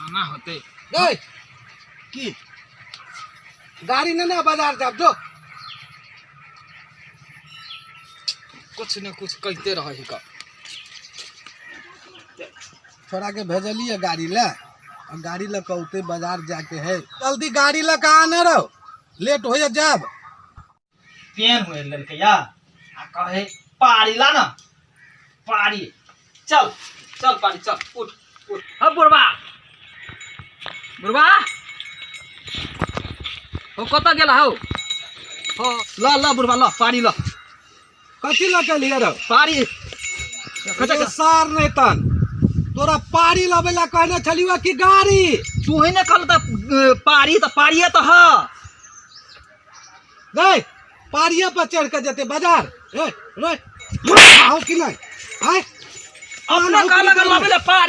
खाना होते गए की गाड़ी ने ना बाजार जाब जो कुछ न कुछ कहते रहे का। छोड़ा के भेजलिए गाड़ी ले और गाड़ी ले कहते बाजार जाके है जल्दी गाड़ी ले कहा न रहो लेट हो जाब पेन हुए लड़के या आ कहे पारी ला ना पारी चल चल पारी चल उठ उठ अब बुढ़वा बुढ़वा हो कत गेला हो ल ल बुढ़वा ल पारी ल कथी ले के लिए रहो पारी सार नहीं तन तोरा पारी लबे ला कहने छलियो कि गाड़ी तू ही ने कल त पारी त पारिए त ह गए पारिया पर चढ़ के जते बाजार रे रे आओ कि नहीं आए अपना का लगा लबे ला पारी